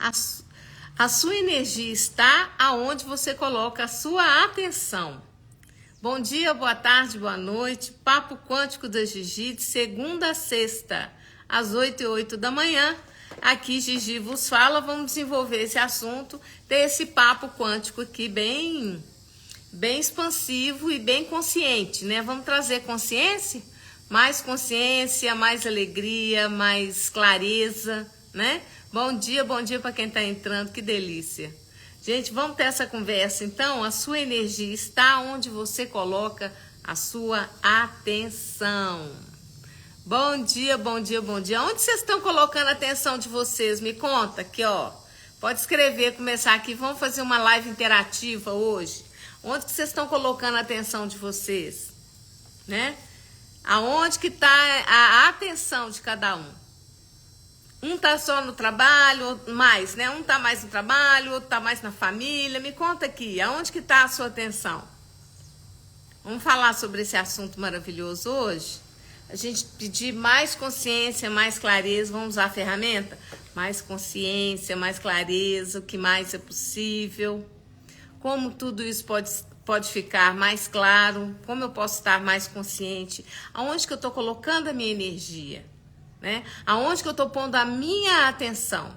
A, su- a sua energia está aonde você coloca a sua atenção. Bom dia, boa tarde, boa noite. Papo Quântico da Gigi, de segunda a sexta, às 8h08 da manhã. Aqui Gigi vos fala, vamos desenvolver esse assunto, ter esse papo quântico aqui bem expansivo e bem consciente, né? Vamos trazer consciência, mais alegria, mais clareza, né? Bom dia para quem tá entrando, que delícia. Gente, vamos ter essa conversa então. A sua energia está onde você coloca a sua atenção. Bom dia. Onde vocês estão colocando a atenção de vocês? Me conta aqui, ó. Pode escrever, começar aqui. Vamos fazer uma live interativa hoje. Onde que vocês estão colocando a atenção de vocês? Né? Aonde que está a atenção de cada um? Um tá só no trabalho, mais, né? Um tá mais no trabalho, outro tá mais na família. Me conta aqui, aonde que tá a sua atenção? Vamos falar sobre esse assunto maravilhoso hoje? A gente pedir mais consciência, mais clareza. Vamos usar a ferramenta? Mais consciência, mais clareza, o que mais é possível. Como tudo isso pode ficar mais claro, como eu posso estar mais consciente, aonde que eu estou colocando a minha energia, né? Aonde que eu estou pondo a minha atenção,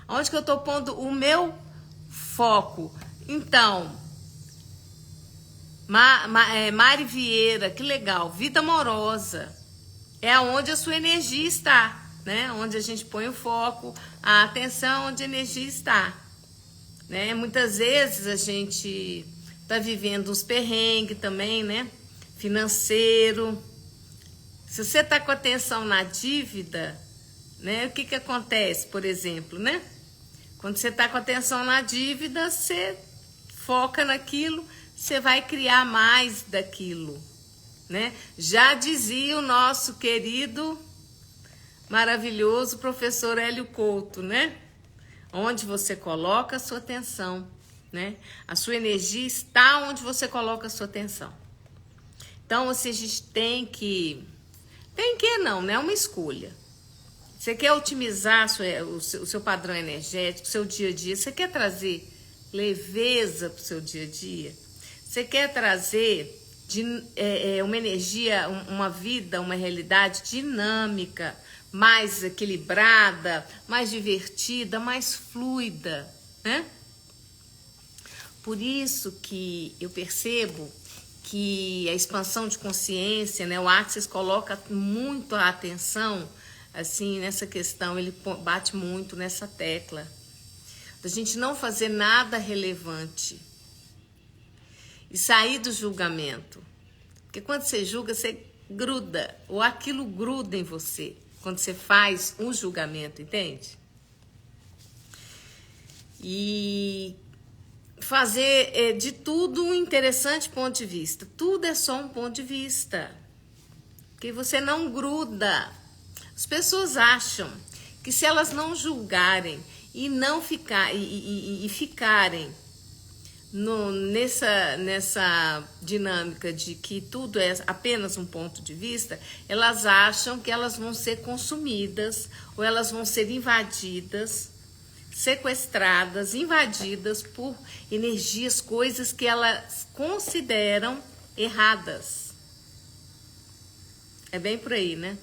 aonde que eu estou pondo o meu foco. Então, Mari Vieira, que legal, vida amorosa, é aonde a sua energia está, né? Onde a gente põe o foco, a atenção, onde a energia está. Né? Muitas vezes a gente tá vivendo uns perrengues também, né? Financeiro. Se você tá com atenção na dívida, né? O que acontece, por exemplo, né? Quando você tá com atenção na dívida, você foca naquilo, você vai criar mais daquilo, né? Já dizia o nosso querido, maravilhoso professor Hélio Couto, né? Onde você coloca a sua atenção, né? A sua energia está onde você coloca a sua atenção. Então, a gente tem que não, né? É uma escolha. Você quer otimizar o seu padrão energético, o seu dia a dia, você quer trazer leveza para o seu dia a dia, você quer trazer uma energia, uma vida, uma realidade dinâmica, mais equilibrada, mais divertida, mais fluida, né? Por isso que eu percebo que a expansão de consciência, né, o Axis coloca muito a atenção assim nessa questão, ele bate muito nessa tecla da gente não fazer nada relevante e sair do julgamento. Porque quando você julga, você gruda, ou aquilo gruda em você. Quando você faz um julgamento, entende? E fazer de tudo um interessante ponto de vista. Tudo é só um ponto de vista. Porque você não gruda. As pessoas acham que se elas não julgarem e não ficarem nessa dinâmica de que tudo é apenas um ponto de vista, elas acham que elas vão ser consumidas ou elas vão ser invadidas, sequestradas, invadidas por energias, coisas que elas consideram erradas. É bem por aí, né?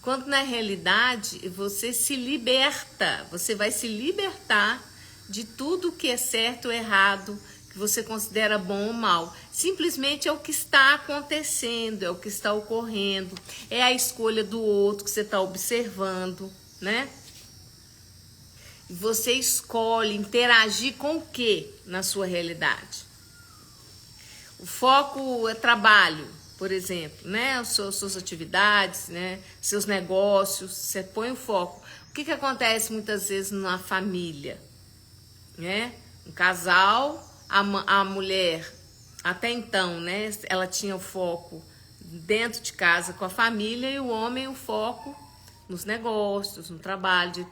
Quando na realidade você se liberta, você vai se libertar de tudo que é certo ou errado, que você considera bom ou mal. Simplesmente é o que está acontecendo, é o que está ocorrendo, é a escolha do outro que você está observando, né? E você escolhe interagir com o que na sua realidade? O foco é trabalho, por exemplo, né? As suas atividades, né? Seus negócios, você põe o foco. O que acontece muitas vezes na família? Né? Um casal, a mulher até então, né, ela tinha o foco dentro de casa com a família e o homem o foco nos negócios, no trabalho, de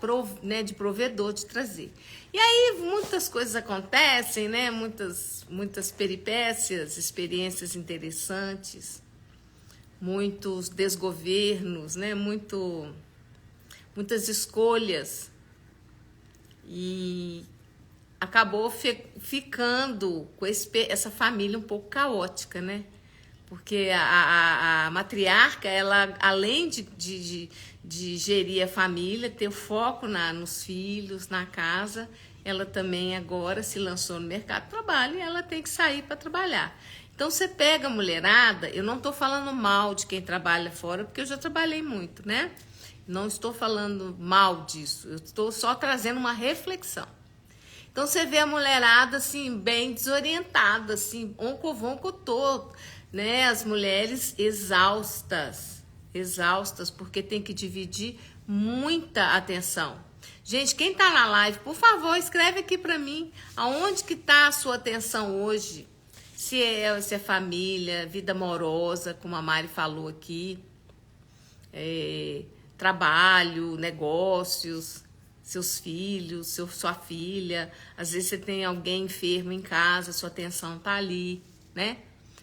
provedor, de trazer. E aí muitas coisas acontecem, né, muitas peripécias, experiências interessantes, muitos desgovernos, né, muitas escolhas. e acabou ficando com essa família um pouco caótica, né? Porque a matriarca, ela, além de gerir a família, ter o foco nos filhos, na casa, ela também agora se lançou no mercado de trabalho e ela tem que sair para trabalhar. Então, você pega a mulherada, eu não estou falando mal de quem trabalha fora, porque eu já trabalhei muito, né? Não estou falando mal disso, eu estou só trazendo uma reflexão. Então, você vê a mulherada, assim, bem desorientada, assim, onco todo, né? As mulheres exaustas, porque tem que dividir muita atenção. Gente, quem tá na live, por favor, escreve aqui pra mim, aonde que tá a sua atenção hoje? Se é família, vida amorosa, como a Mari falou aqui, trabalho, negócios, seus filhos, sua filha. Às vezes você tem alguém enfermo em casa, sua atenção tá ali, né?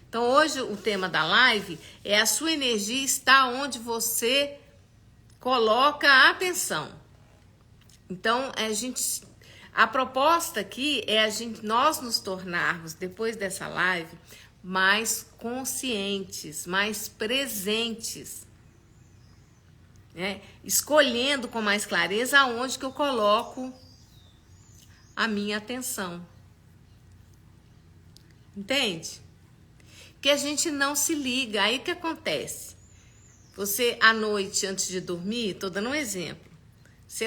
Então hoje o tema da live é a sua energia está onde você coloca a atenção. Então a proposta aqui é nós nos tornarmos, depois dessa live, mais conscientes, mais presentes, né? Escolhendo com mais clareza aonde que eu coloco a minha atenção. Entende? Porque a gente não se liga. Aí o que acontece? Você, à noite, antes de dormir, tô dando um exemplo. Você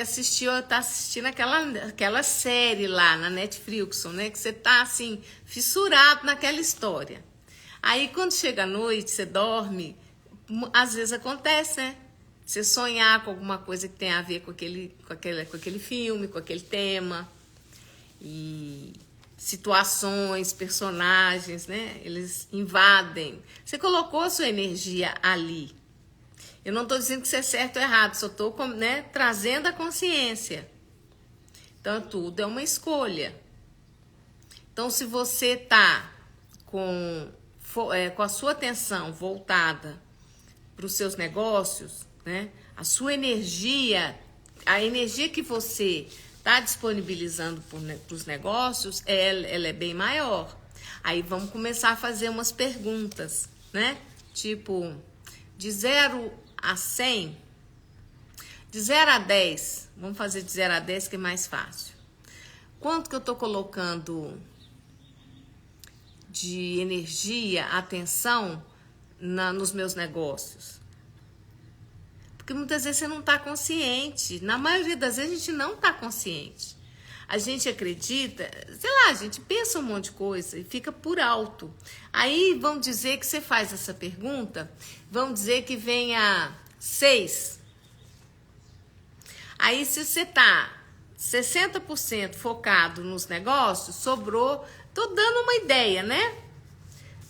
tá assistindo aquela série lá na Netflix, né? Que você tá, assim, fissurado naquela história. Aí, quando chega a noite, você dorme, às vezes acontece, né? Você sonhar com alguma coisa que tem a ver com aquele filme, com aquele tema. E situações, personagens, né? Eles invadem. Você colocou a sua energia ali. Eu não estou dizendo que isso é certo ou errado, só estou, né, trazendo a consciência. Então, tudo é uma escolha. Então, se você está com a sua atenção voltada para os seus negócios, né? A sua energia, a energia que você está disponibilizando para os negócios, ela é bem maior. Aí vamos começar a fazer umas perguntas, né? Tipo, de 0 a 100, de 0 a 10, vamos fazer de 0 a 10 que é mais fácil. Quanto que eu estou colocando de energia, atenção nos meus negócios? Porque muitas vezes você não está consciente. Na maioria das vezes a gente não está consciente. A gente acredita, sei lá, a gente pensa um monte de coisa e fica por alto. Aí vamos dizer que você faz essa pergunta, vamos dizer que venha 6. Aí se você está 60% focado nos negócios, sobrou, tô dando uma ideia, né?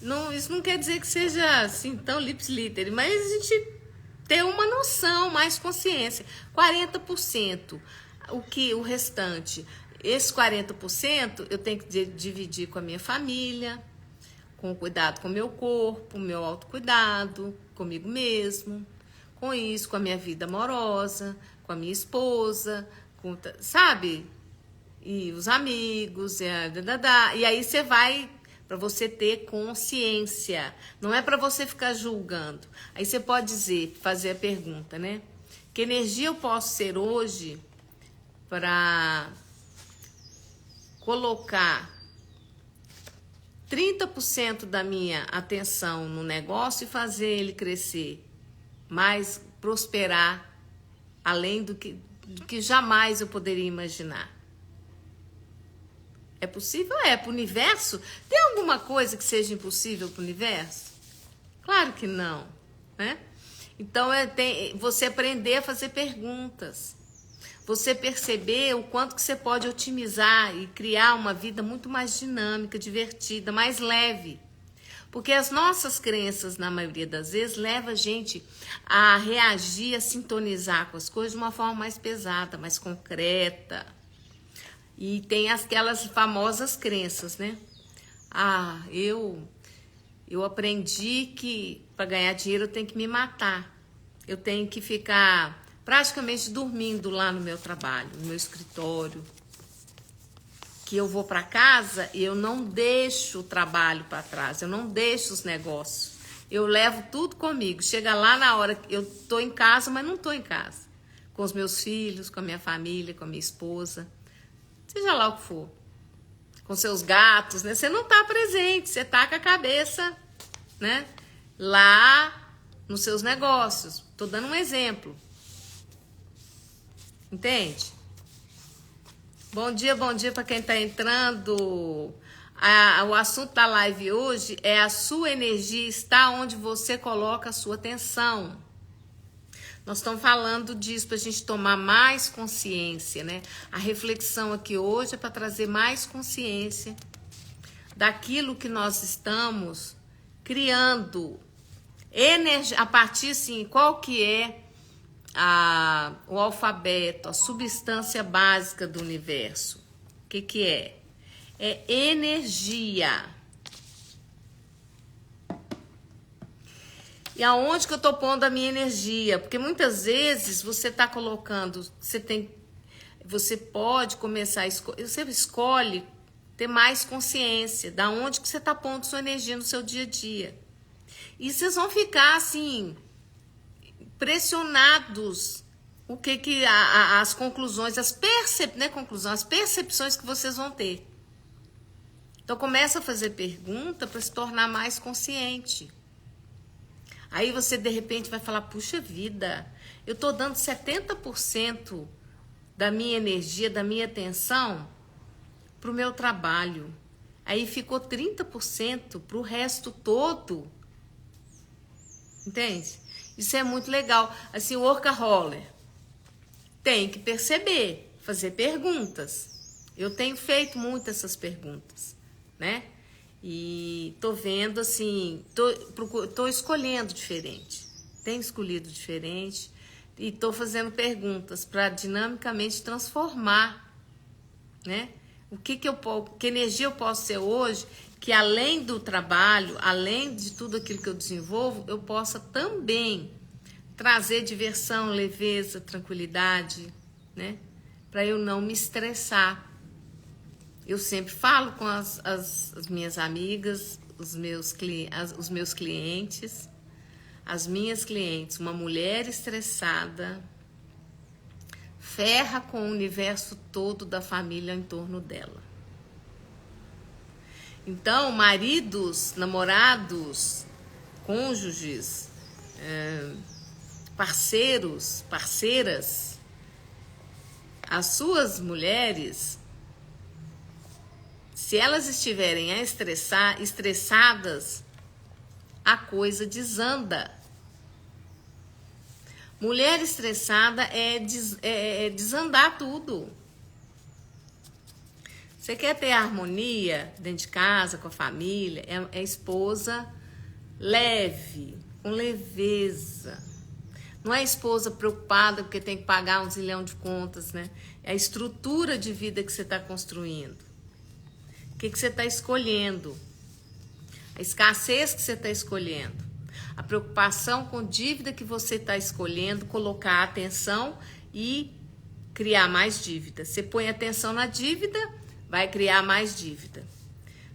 Não, isso não quer dizer que seja assim tão lips-liter, mas a gente ter uma noção, mais consciência. 40%, o restante, esse 40% eu tenho que dividir com a minha família, com o cuidado com o meu corpo, o meu autocuidado, comigo mesmo, com isso, com a minha vida amorosa, com a minha esposa, sabe? E os amigos, e aí você vai, para você ter consciência, não é para você ficar julgando. Aí você pode fazer a pergunta, né? Que energia eu posso ser hoje para colocar 30% da minha atenção no negócio e fazer ele crescer, mais prosperar, além do que jamais eu poderia imaginar? É possível? Para o universo? Tem alguma coisa que seja impossível para o universo? Claro que não, né? Então, você aprender a fazer perguntas. Você perceber o quanto que você pode otimizar e criar uma vida muito mais dinâmica, divertida, mais leve. Porque as nossas crenças, na maioria das vezes, levam a gente a reagir, a sintonizar com as coisas de uma forma mais pesada, mais concreta. E tem aquelas famosas crenças, né? Eu aprendi que para ganhar dinheiro eu tenho que me matar. Eu tenho que ficar praticamente dormindo lá no meu trabalho, no meu escritório. que eu vou para casa e eu não deixo o trabalho para trás, eu não deixo os negócios. Eu levo tudo comigo. Chega lá na hora que eu tô em casa, mas não tô em casa. Com os meus filhos, com a minha família, com a minha esposa. Seja lá o que for. Com seus gatos, né? Você não tá presente, você tá com a cabeça, né? Lá nos seus negócios. Tô dando um exemplo. Entende? Bom dia para quem tá entrando. O assunto da live hoje é a sua energia está onde você coloca a sua atenção. Nós estamos falando disso para a gente tomar mais consciência, né? A reflexão aqui hoje é para trazer mais consciência daquilo que nós estamos criando. Energia, a partir, assim, qual que é o alfabeto, a substância básica do universo? O que é? É energia. E aonde que eu tô pondo a minha energia? Porque muitas vezes você tá colocando, você pode começar a escolher, você escolhe ter mais consciência da onde que você tá pondo sua energia no seu dia a dia. E vocês vão ficar assim pressionados o que as conclusões, as percepções que vocês vão ter. Então começa a fazer pergunta para se tornar mais consciente. Aí você de repente vai falar, puxa vida, eu tô dando 70% da minha energia, da minha atenção pro meu trabalho. Aí ficou 30% pro resto todo. Entende? Isso é muito legal. Assim, o workaholic tem que perceber, fazer perguntas. Eu tenho feito muito essas perguntas, né? E tô vendo assim, tô escolhendo diferente. Tenho escolhido diferente e tô fazendo perguntas para dinamicamente transformar, né? Que energia eu posso ser hoje, que além do trabalho, além de tudo aquilo que eu desenvolvo, eu possa também trazer diversão, leveza, tranquilidade, né? Para eu não me estressar. Eu sempre falo com as minhas amigas, os meus clientes, as minhas clientes, uma mulher estressada ferra com o universo todo da família em torno dela. Então, maridos, namorados, cônjuges, parceiros, parceiras, as suas mulheres, se elas estiverem estressadas, a coisa desanda. Mulher estressada é desandar tudo. Você quer ter harmonia dentro de casa, com a família? É esposa leve, com leveza. Não é esposa preocupada porque tem que pagar 1 zilhão de contas, né? É a estrutura de vida que você está construindo. O que você está escolhendo? A escassez que você está escolhendo. A preocupação com dívida que você está escolhendo, colocar atenção e criar mais dívida. Você põe atenção na dívida, vai criar mais dívida.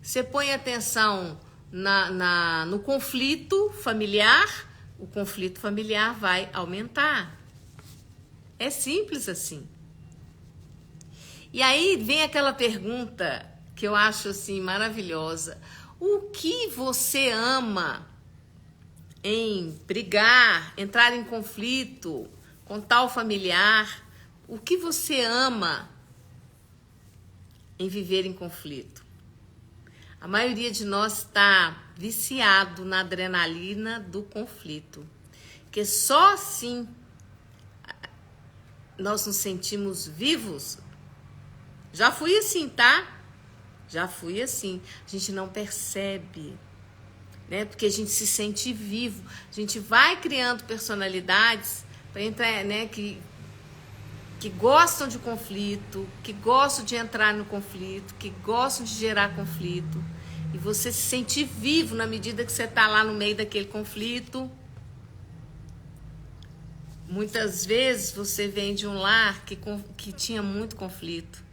Você põe atenção no conflito familiar, o conflito familiar vai aumentar. É simples assim. E aí vem aquela pergunta que eu acho assim maravilhosa. O que você ama em brigar, entrar em conflito com tal familiar? O que você ama em viver em conflito? A maioria de nós está viciado na adrenalina do conflito, que só assim nós nos sentimos vivos. Já fui assim, tá? Já fui assim. A gente não percebe, né? Porque a gente se sente vivo. A gente vai criando personalidades para entrar, né? Que gostam de conflito, que gostam de entrar no conflito, que gostam de gerar conflito. E você se sente vivo na medida que você está lá no meio daquele conflito. Muitas vezes você vem de um lar que tinha muito conflito.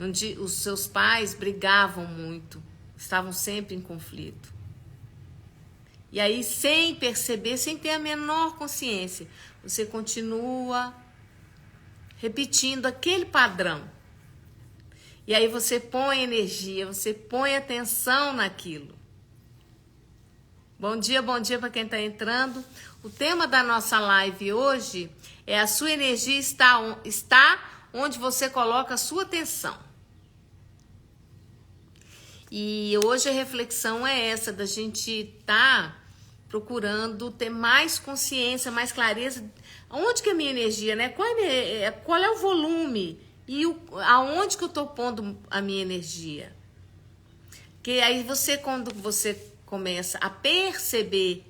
onde os seus pais brigavam muito, estavam sempre em conflito. E aí, sem perceber, sem ter a menor consciência, você continua repetindo aquele padrão. E aí você põe energia, você põe atenção naquilo. Bom dia para quem está entrando. O tema da nossa live hoje é: a sua energia está onde você coloca a sua atenção. E hoje a reflexão é essa, da gente estar procurando ter mais consciência, mais clareza. Onde que é a minha energia, né? Qual é o volume e aonde que eu estou pondo a minha energia? Que aí quando você começa a perceber,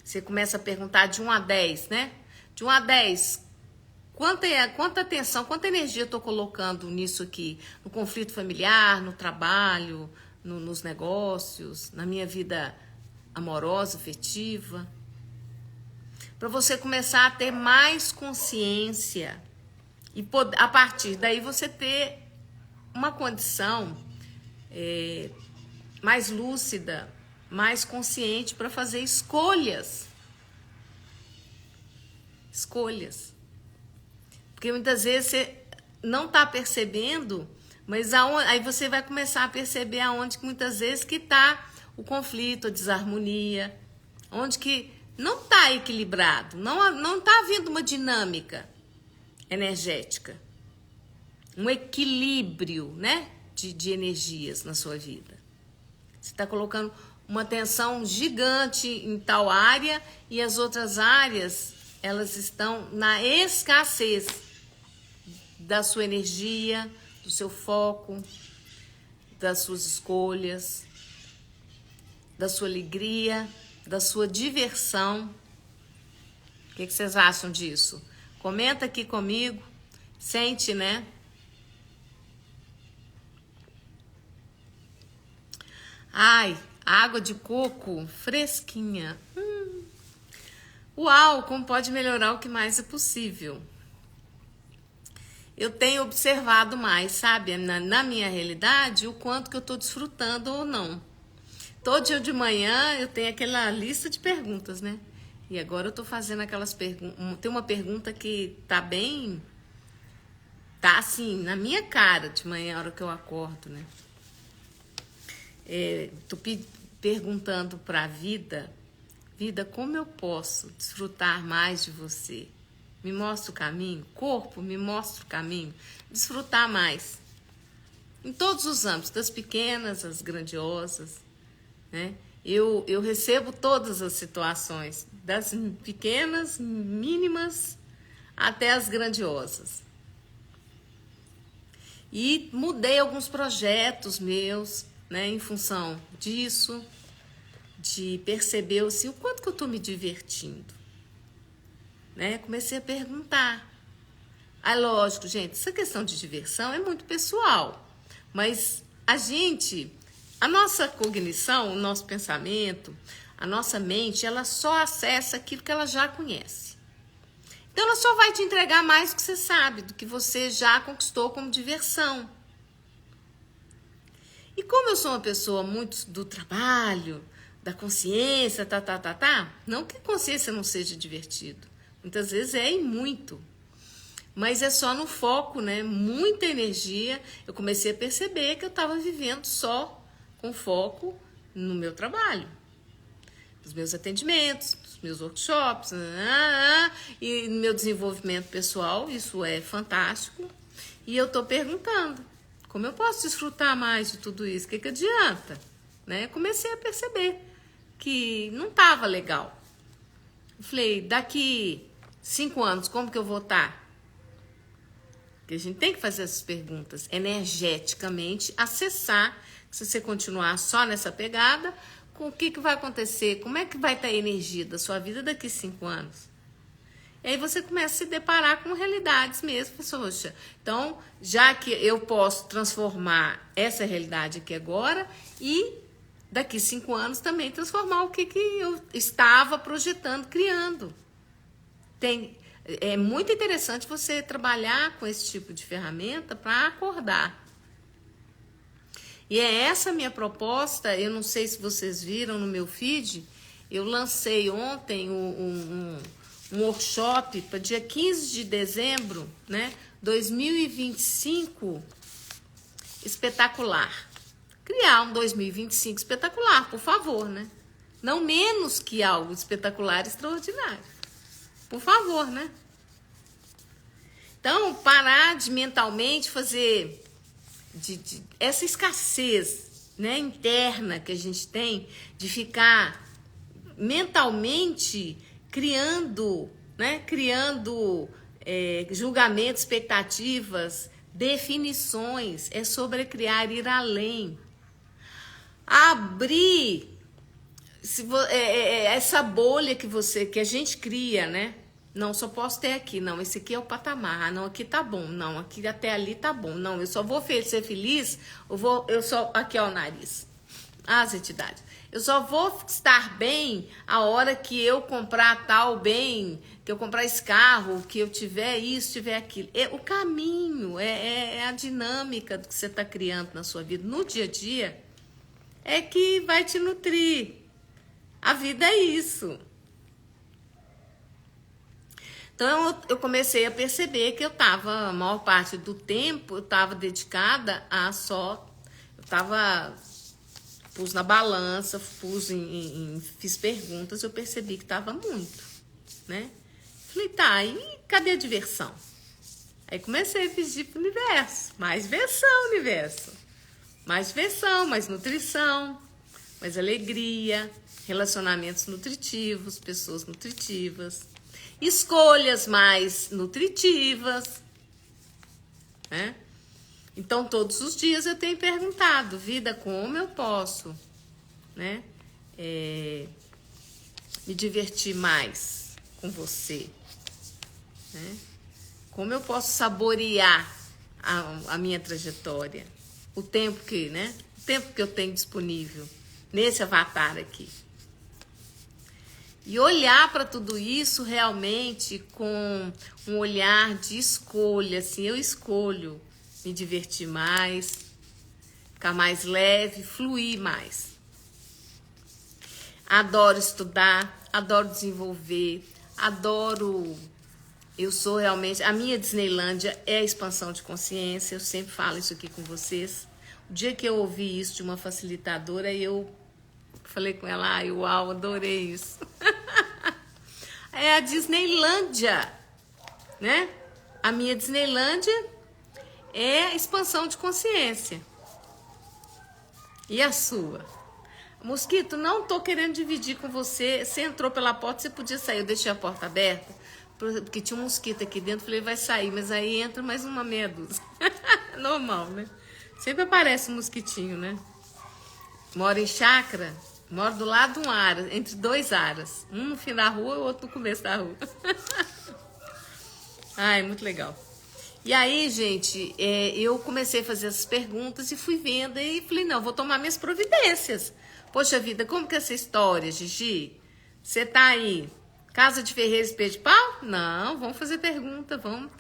você começa a perguntar de 1 a 10, né? De 1 a 10, quanta atenção, quanta energia eu estou colocando nisso aqui? No conflito familiar, no trabalho, nos negócios, na minha vida amorosa, afetiva. Para você começar a ter mais consciência e a partir daí você ter uma condição mais lúcida, mais consciente para fazer escolhas. Porque muitas vezes você não está percebendo, mas aí você vai começar a perceber aonde que muitas vezes que está o conflito, a desarmonia, onde que não está equilibrado, não está havendo uma dinâmica energética, um equilíbrio, né, de energias na sua vida. Você está colocando uma atenção gigante em tal área e as outras áreas, elas estão na escassez da sua energia, do seu foco, das suas escolhas, da sua alegria, da sua diversão. O que vocês acham disso? Comenta aqui comigo. Sente, né? Ai, água de coco fresquinha. Uau, como pode melhorar o que mais é possível? Eu tenho observado mais, sabe, na minha realidade, o quanto que eu estou desfrutando ou não. Todo dia de manhã eu tenho aquela lista de perguntas, né? E agora eu tô fazendo aquelas perguntas. Tem uma pergunta que tá assim, na minha cara de manhã, a hora que eu acordo, né? Tô perguntando pra vida, como eu posso desfrutar mais de você? Me mostra o caminho, corpo, me mostra o caminho, desfrutar mais. Em todos os âmbitos, das pequenas às grandiosas, né? Eu recebo todas as situações, das pequenas, mínimas, até as grandiosas. E mudei alguns projetos meus, né, em função disso, de perceber assim, o quanto que eu estou me divertindo. Né? Comecei a perguntar. Aí, lógico, gente, essa questão de diversão é muito pessoal, mas a nossa cognição, o nosso pensamento, a nossa mente, ela só acessa aquilo que ela já conhece. Então, ela só vai te entregar mais do que você sabe, do que você já conquistou como diversão. E como eu sou uma pessoa muito do trabalho, da consciência, não que consciência não seja divertido. Muitas vezes e muito. Mas é só no foco, né? Muita energia. Eu comecei a perceber que eu estava vivendo só com foco no meu trabalho, nos meus atendimentos, nos meus workshops, e no meu desenvolvimento pessoal. Isso é fantástico. E eu estou perguntando, como eu posso desfrutar mais de tudo isso? O que adianta? Né? Comecei a perceber que não estava legal. Eu falei, daqui 5 anos, como que eu vou estar? Porque a gente tem que fazer essas perguntas energeticamente, acessar. Se você continuar só nessa pegada, com o que vai acontecer? Como é que vai estar a energia da sua vida daqui 5 anos? E aí você começa a se deparar com realidades mesmo. Poxa, então, já que eu posso transformar essa realidade aqui agora e daqui 5 anos também transformar o que eu estava projetando, criando. É muito interessante você trabalhar com esse tipo de ferramenta para acordar. E é essa a minha proposta. Eu não sei se vocês viram no meu feed, eu lancei ontem um workshop para dia 15 de dezembro, né? 2025 espetacular. Criar um 2025 espetacular, por favor, né? Não menos que algo espetacular e extraordinário. Por favor, né? Então, parar de mentalmente fazer essa escassez, né, interna que a gente tem de ficar mentalmente criando, né, julgamentos, expectativas, definições, é sobre criar, ir além. Abrir essa bolha que a gente cria, né? Não, só posso ter aqui. Não, esse aqui é o patamar. Não, aqui tá bom. Não, aqui até ali tá bom. Não, eu só vou ser feliz. Aqui é o nariz. As entidades. Eu só vou estar bem a hora que eu comprar tal bem, que eu comprar esse carro, que eu tiver isso, tiver aquilo. É o caminho, é a dinâmica que você está criando na sua vida, no dia a dia, é que vai te nutrir. A vida é isso. Então, eu comecei a perceber que a maior parte do tempo, eu estava dedicada a pus na balança, fiz perguntas, eu percebi que estava muito, né? Falei, tá, e cadê a diversão? Aí comecei a pedir pro universo, mais diversão, universo. Mais diversão, mais nutrição, mais alegria, relacionamentos nutritivos, pessoas nutritivas, escolhas mais nutritivas, né? Então, todos os dias eu tenho perguntado, vida, como eu posso, né, me divertir mais com você, né? Como eu posso saborear a minha trajetória, o tempo que eu tenho disponível nesse avatar aqui. E olhar para tudo isso realmente com um olhar de escolha, assim, eu escolho me divertir mais, ficar mais leve, fluir mais. Adoro estudar, adoro desenvolver, eu sou realmente, a minha Disneylândia é a expansão de consciência, eu sempre falo isso aqui com vocês. O dia que eu ouvi isso de uma facilitadora, eu falei com ela, uau, adorei isso. É a Disneylândia, né? A minha Disneylândia é a expansão de consciência. E a sua? Mosquito, não tô querendo dividir com você. Você entrou pela porta, você podia sair. Eu deixei a porta aberta, porque tinha um mosquito aqui dentro. Falei, vai sair, mas aí entra mais uma meia dúzia. Normal, né? Sempre aparece um mosquitinho, né? Moro em chácara, moro do lado de um ara, entre dois aras. Um no fim da rua e o outro no começo da rua. Ai, muito legal. E aí, gente, eu comecei a fazer essas perguntas e fui vendo e falei, não, vou tomar minhas providências. Poxa vida, como que é essa história, Gigi? Você tá aí, casa de ferreiro, espeto de pau? Não, vamos fazer pergunta, vamos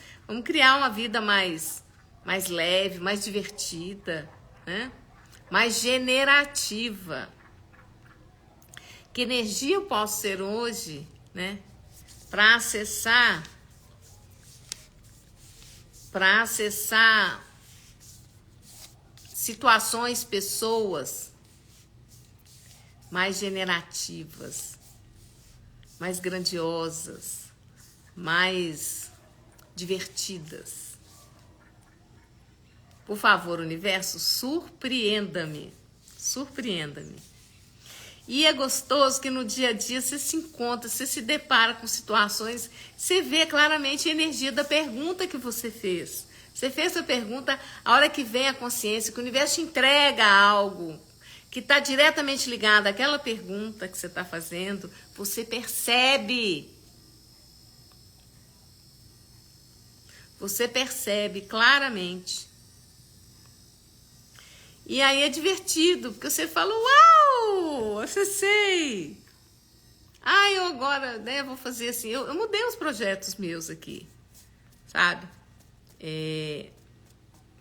criar uma vida mais leve, mais divertida, né? Mais generativa. Que energia eu posso ser hoje, né? Para acessar situações, pessoas mais generativas, mais grandiosas, mais divertidas. Por favor, universo, surpreenda-me. Surpreenda-me. E é gostoso que no dia a dia você se encontra, você se depara com situações, você vê claramente a energia da pergunta que você fez. Você fez a pergunta, a hora que vem a consciência, que o universo te entrega algo que está diretamente ligado àquela pergunta que você está fazendo, você percebe. Você percebe claramente. E aí é divertido, porque você fala, uau, acessei. Ah, eu agora, né, vou fazer assim. Eu mudei os projetos meus aqui, sabe?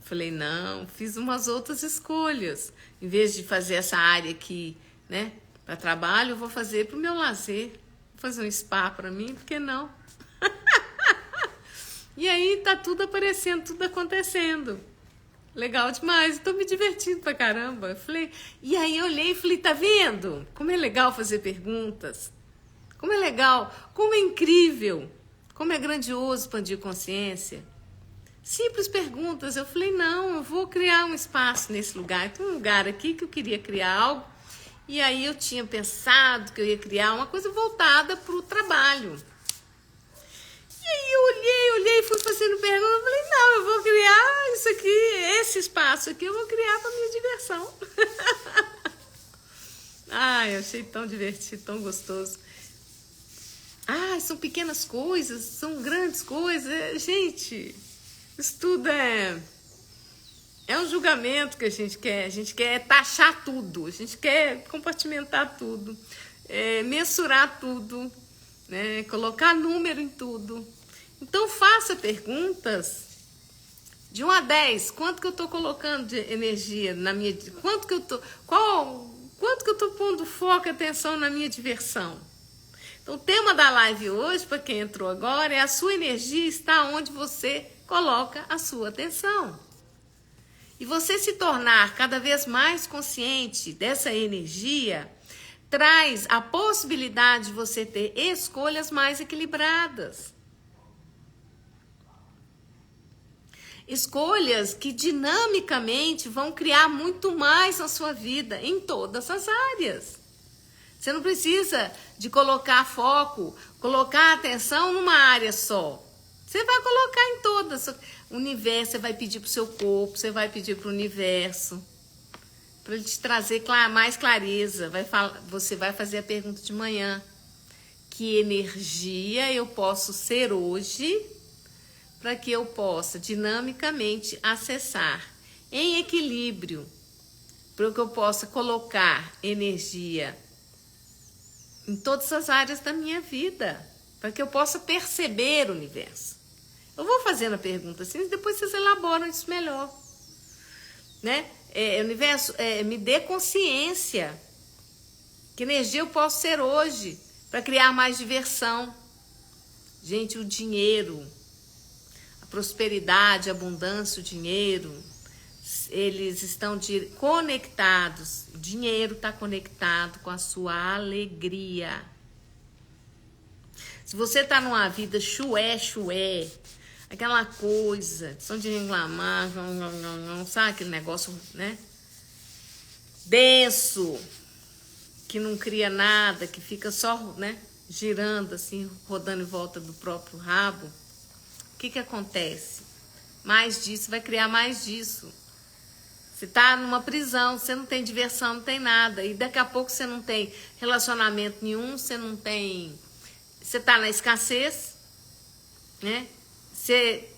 Falei, não, fiz umas outras escolhas. Em vez de fazer essa área aqui, né, para trabalho, eu vou fazer para o meu lazer. Vou fazer um spa para mim, por que não? E aí tá tudo aparecendo, tudo acontecendo. Legal demais, tô me divertindo pra caramba. E aí eu olhei e falei, tá vendo? Como é legal fazer perguntas. Como é legal, como é incrível, como é grandioso expandir consciência. Simples perguntas. Eu falei, não, eu vou criar um espaço nesse lugar. Tem um lugar aqui que eu queria criar algo. E aí eu tinha pensado que eu ia criar uma coisa voltada para o trabalho. E aí eu olhei, fui fazendo perguntas. Eu falei, não, eu vou criar isso aqui, esse espaço aqui, eu vou criar para minha diversão. Ai, eu achei tão divertido, tão gostoso. Ah, são pequenas coisas, são grandes coisas. Gente, isso tudo é um julgamento que a gente quer taxar tudo, a gente quer compartimentar tudo, mensurar tudo, né? Colocar número em tudo. Então faça perguntas de 1 a 10, quanto que eu estou colocando de energia na minha, quanto que eu tô pondo foco e atenção na minha diversão. Então, o tema da live hoje, para quem entrou agora, é a sua energia está onde você coloca a sua atenção. E você se tornar cada vez mais consciente dessa energia, traz a possibilidade de você ter escolhas mais equilibradas. Escolhas que dinamicamente vão criar muito mais na sua vida, em todas as áreas. Você não precisa de colocar foco, colocar atenção numa área só. Você vai colocar em todas. O universo, você vai pedir para o seu corpo, você vai pedir para o universo, para ele te trazer mais clareza. Você vai fazer a pergunta de manhã. Que energia eu posso ser hoje para que eu possa dinamicamente acessar em equilíbrio, para que eu possa colocar energia em todas as áreas da minha vida, para que eu possa perceber o universo. Eu vou fazendo a pergunta assim, depois vocês elaboram isso melhor, né? Universo, me dê consciência. Que energia eu posso ser hoje para criar mais diversão? Gente, o dinheiro, a prosperidade, a abundância, o dinheiro, eles estão conectados. O dinheiro está conectado com a sua alegria. Se você está numa vida chué, aquela coisa, só de reclamar, sabe aquele negócio, né? Denso, que não cria nada, que fica só, né, girando assim, rodando em volta do próprio rabo. O que acontece? Mais disso, vai criar mais disso. Você tá numa prisão, você não tem diversão, não tem nada. E daqui a pouco você não tem relacionamento nenhum, você tá na escassez, né? Você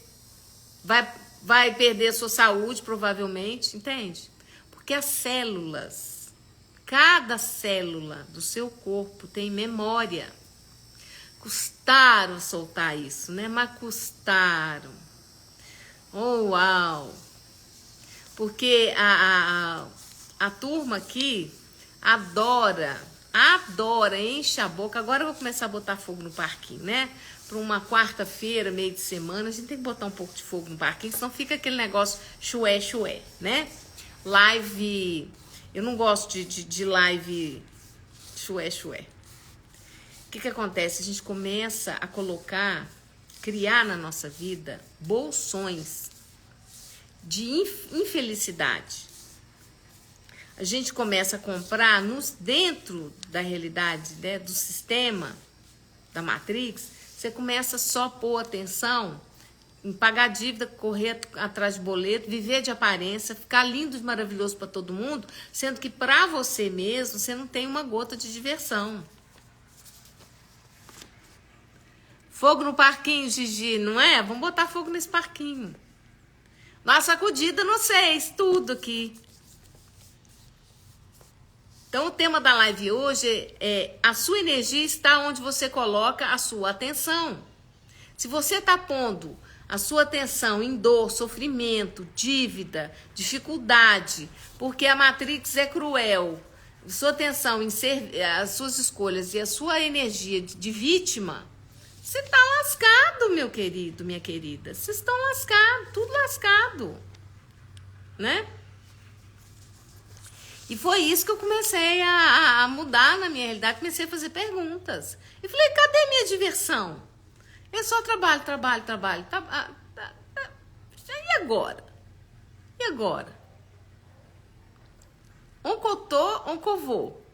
vai perder a sua saúde, provavelmente, entende? Porque as células, cada célula do seu corpo tem memória. Custaram soltar isso, né? Mas custaram. Oh, uau! Porque a turma aqui adora, enche a boca. Agora eu vou começar a botar fogo no parquinho, né? Para uma quarta-feira, meio de semana, a gente tem que botar um pouco de fogo no parquinho, senão fica aquele negócio chué, né? Live, eu não gosto de live chué. O que acontece? A gente começa a criar na nossa vida bolsões de infelicidade. A gente começa a comprar dentro da realidade, né, do sistema, da Matrix. Você começa só a pôr atenção em pagar dívida, correr atrás de boleto, viver de aparência, ficar lindo e maravilhoso para todo mundo, sendo que para você mesmo, você não tem uma gota de diversão. Fogo no parquinho, Gigi, não é? Vamos botar fogo nesse parquinho. Dá uma sacudida, não sei, tudo aqui. Então, o tema da live hoje é a sua energia está onde você coloca a sua atenção. Se você está pondo a sua atenção em dor, sofrimento, dívida, dificuldade, porque a Matrix é cruel, sua atenção em as suas escolhas e a sua energia de vítima, você está lascado, meu querido, minha querida. Vocês estão lascados, tudo lascado, né? E foi isso que eu comecei a mudar na minha realidade. Comecei a fazer perguntas. E falei, cadê minha diversão? É só trabalho. E agora? E agora? Onde eu tô, onde eu vou?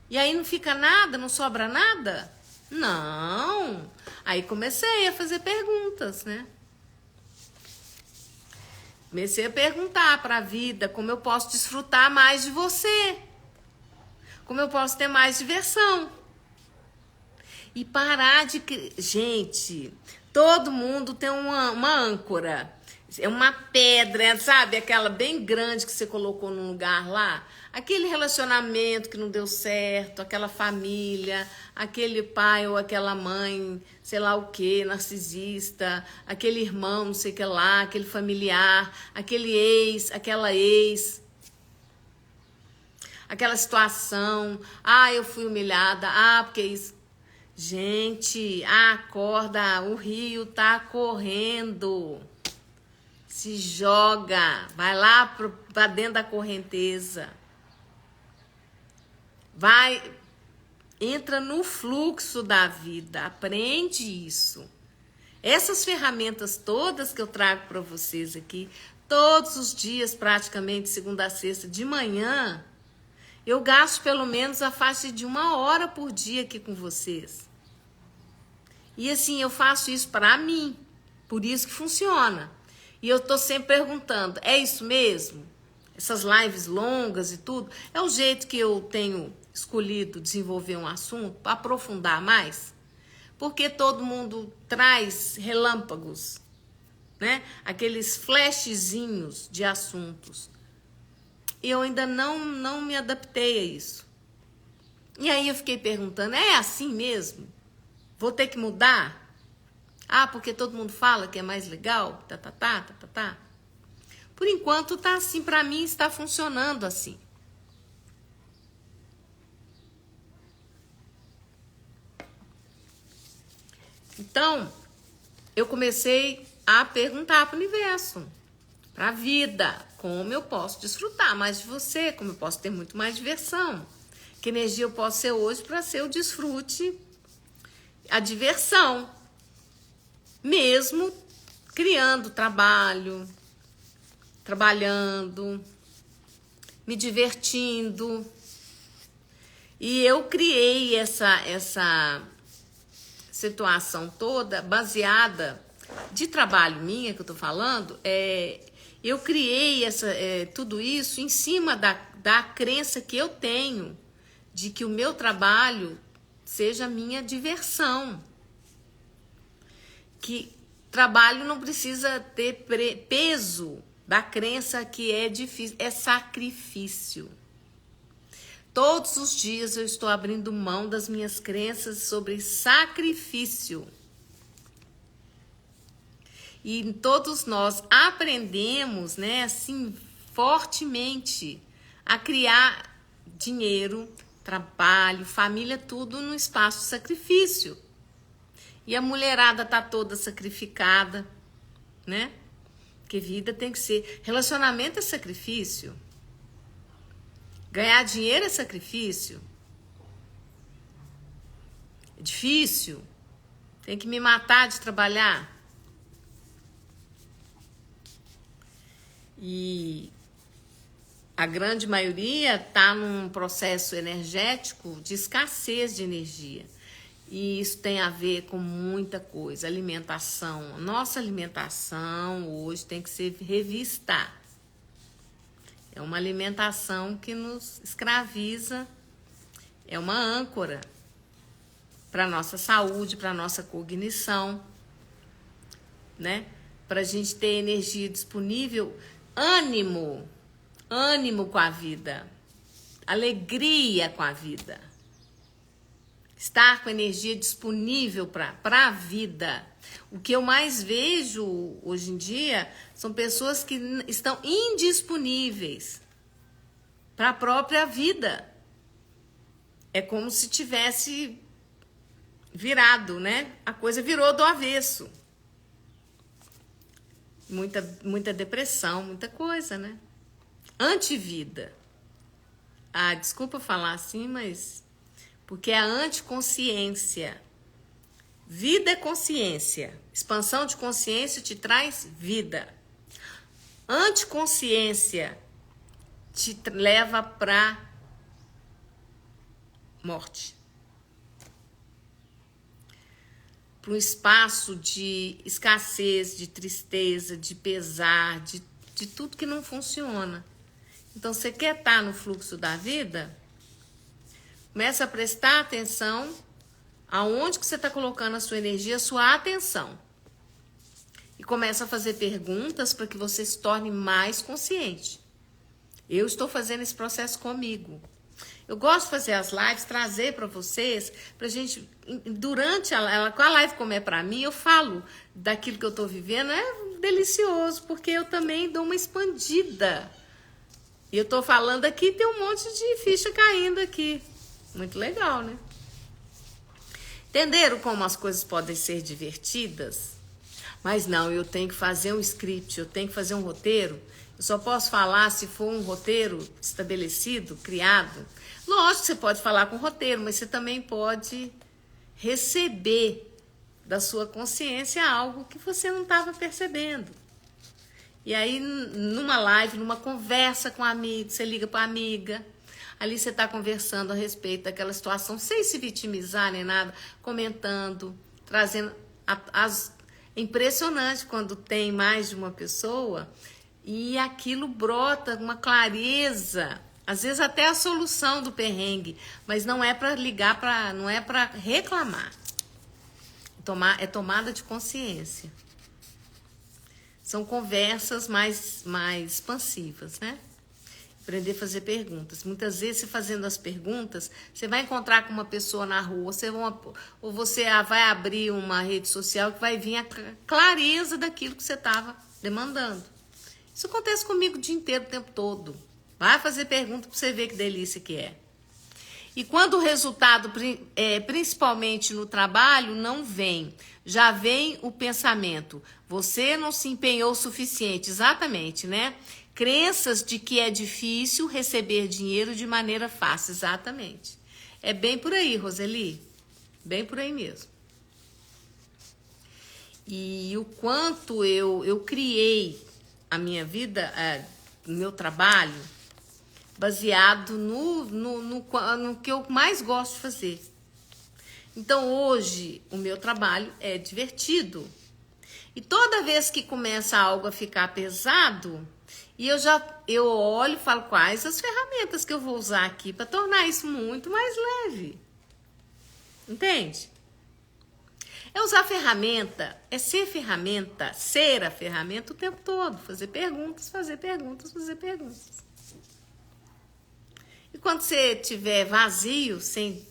E aí não fica nada, não sobra nada? Não. Aí comecei a fazer perguntas, né? Comecei a perguntar para a vida como eu posso desfrutar mais de você. Como eu posso ter mais diversão. E parar de... Gente, todo mundo tem uma âncora. É uma pedra, sabe? Aquela bem grande que você colocou num lugar lá. Aquele relacionamento que não deu certo, aquela família, aquele pai ou aquela mãe, sei lá o que, narcisista, aquele irmão, não sei o que lá, aquele familiar, aquele ex, aquela ex, aquela situação. Ah, eu fui humilhada. Ah, porque isso... Gente, acorda, o rio tá correndo. Se joga, vai lá pra dentro da correnteza. Vai, entra no fluxo da vida, aprende isso. Essas ferramentas todas que eu trago para vocês aqui, todos os dias, praticamente, segunda a sexta, de manhã, eu gasto pelo menos a faixa de 1 hora por dia aqui com vocês. E assim, eu faço isso para mim, por isso que funciona. E eu tô sempre perguntando, é isso mesmo? Essas lives longas e tudo, é o jeito que eu tenho escolhido desenvolver um assunto, para aprofundar mais? Porque todo mundo traz relâmpagos, né? Aqueles flashzinhos de assuntos. E eu ainda não me adaptei a isso. E aí eu fiquei perguntando, é assim mesmo? Vou ter que mudar? Ah, porque todo mundo fala que é mais legal? Tá. Por enquanto tá assim, para mim está funcionando assim. Então, eu comecei a perguntar para o universo, para a vida, como eu posso desfrutar mais de você, como eu posso ter muito mais diversão, que energia eu posso ser hoje para ser o desfrute, a diversão, mesmo criando trabalho, trabalhando, me divertindo. E eu criei essa situação toda baseada de trabalho minha que eu tô falando, eu criei tudo isso em cima da crença que eu tenho de que o meu trabalho seja minha diversão, que trabalho não precisa ter peso da crença que é difícil, é sacrifício. Todos os dias eu estou abrindo mão das minhas crenças sobre sacrifício. E todos nós aprendemos, né, assim, fortemente a criar dinheiro, trabalho, família, tudo no espaço de sacrifício. E a mulherada tá toda sacrificada, né? Porque vida tem que ser... Relacionamento é sacrifício. Ganhar dinheiro é sacrifício. É difícil. Tem que me matar de trabalhar. E a grande maioria está num processo energético de escassez de energia. E isso tem a ver com muita coisa. Alimentação. Nossa alimentação hoje tem que ser revista. É uma alimentação que nos escraviza. É uma âncora para a nossa saúde, para a nossa cognição, né? Para a gente ter energia disponível, ânimo com a vida. alegria com a vida. Estar com energia disponível para a vida. O que eu mais vejo hoje em dia são pessoas que estão indisponíveis para a própria vida. É como se tivesse virado, né? A coisa virou do avesso. Muita depressão, muita coisa, né? Antivida. Ah, desculpa falar assim, mas... porque é a anticonsciência. Vida é consciência. Expansão de consciência te traz vida. Anticonsciência te leva para morte. Para um espaço de escassez, de tristeza, de pesar, de tudo que não funciona. Então, você quer estar no fluxo da vida? Começa a prestar atenção aonde que você está colocando a sua energia, a sua atenção. E começa a fazer perguntas para que você se torne mais consciente. Eu estou fazendo esse processo comigo. Eu gosto de fazer as lives, trazer para vocês, pra gente, durante com a live como é para mim, eu falo daquilo que eu estou vivendo, é delicioso, porque eu também dou uma expandida. E eu estou falando aqui, tem um monte de ficha caindo aqui. Muito legal, né? Entenderam como as coisas podem ser divertidas? Mas não, eu tenho que fazer um script, eu tenho que fazer um roteiro. Eu só posso falar se for um roteiro estabelecido, criado. Lógico que você pode falar com roteiro, mas você também pode receber da sua consciência algo que você não estava percebendo. E aí, numa live, numa conversa com um amigo, você liga para a amiga, ali você está conversando a respeito daquela situação, sem se vitimizar nem nada, comentando, trazendo... É impressionante quando tem mais de uma pessoa e aquilo brota uma clareza, às vezes até a solução do perrengue, mas não é para ligar, não é para reclamar. É tomada de consciência. São conversas mais expansivas, né? Aprender a fazer perguntas. Muitas vezes, você fazendo as perguntas, você vai encontrar com uma pessoa na rua, ou você vai abrir uma rede social que vai vir a clareza daquilo que você estava demandando. Isso acontece comigo o dia inteiro, o tempo todo. Vai fazer pergunta para você ver que delícia que é. E quando o resultado, principalmente no trabalho, não vem, já vem o pensamento. Você não se empenhou o suficiente, exatamente, né? Crenças de que é difícil receber dinheiro de maneira fácil, exatamente. É bem por aí, Roseli, bem por aí mesmo. E o quanto eu criei a minha vida, o meu trabalho, baseado no que eu mais gosto de fazer. Então, hoje, o meu trabalho é divertido. E toda vez que começa algo a ficar pesado, e eu olho e falo quais as ferramentas que eu vou usar aqui para tornar isso muito mais leve. Entende? É usar ferramenta, é ser a ferramenta o tempo todo. Fazer perguntas, fazer perguntas, fazer perguntas. E quando você estiver vazio, sem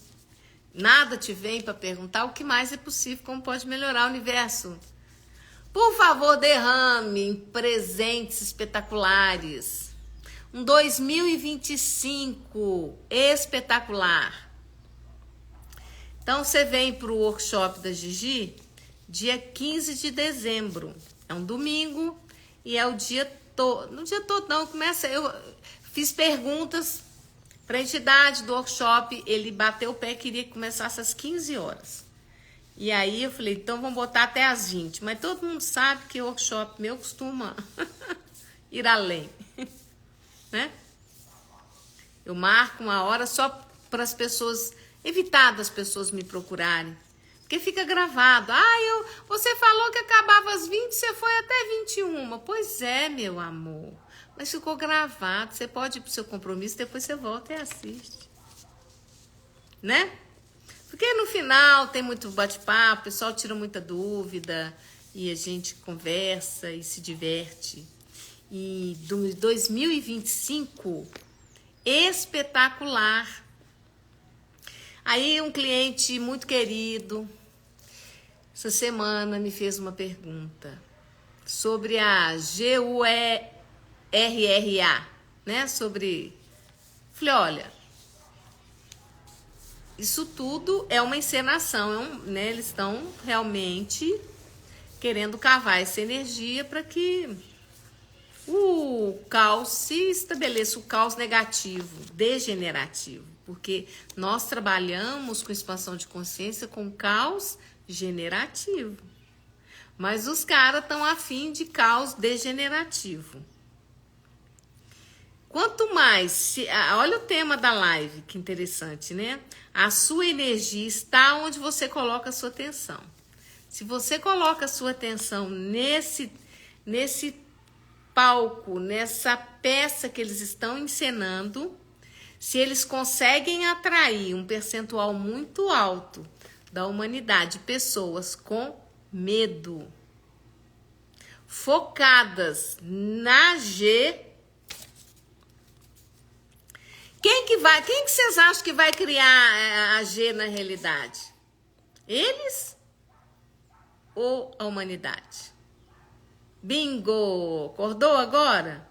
nada te vem para perguntar, o que mais é possível, como pode melhorar o universo? Por favor, derrame presentes espetaculares. Um 2025 espetacular. Então, você vem para o workshop da Gigi dia 15 de dezembro. É um domingo e é o dia todo. No dia todo não, eu fiz perguntas para a entidade do workshop. Ele bateu o pé e queria que começasse às 15 horas. E aí eu falei, então vamos botar até às 20. Mas todo mundo sabe que o workshop meu costuma ir além, né? Eu marco uma hora só para as pessoas, evitar das pessoas me procurarem. Porque fica gravado. Você falou que acabava às 20, você foi até 21. Pois é, meu amor. Mas ficou gravado. Você pode ir pro seu compromisso, depois você volta e assiste. Né? Porque no final tem muito bate-papo, o pessoal tira muita dúvida e a gente conversa e se diverte. E 2025 espetacular. Aí um cliente muito querido, essa semana me fez uma pergunta sobre a GUERRA, né? Falei, olha, isso tudo é uma encenação, né? Eles estão realmente querendo cavar essa energia para que o caos se estabeleça, o caos negativo, degenerativo, porque nós trabalhamos com expansão de consciência com caos generativo, mas os caras estão afim de caos degenerativo. Quanto mais, olha o tema da live, que interessante, né? A sua energia está onde você coloca a sua atenção. Se você coloca a sua atenção nesse palco, nessa peça que eles estão encenando, se eles conseguem atrair um percentual muito alto da humanidade, pessoas com medo, focadas na G. Quem que vocês acham que vai criar a G na realidade? Eles ou a humanidade? Bingo! Acordou agora?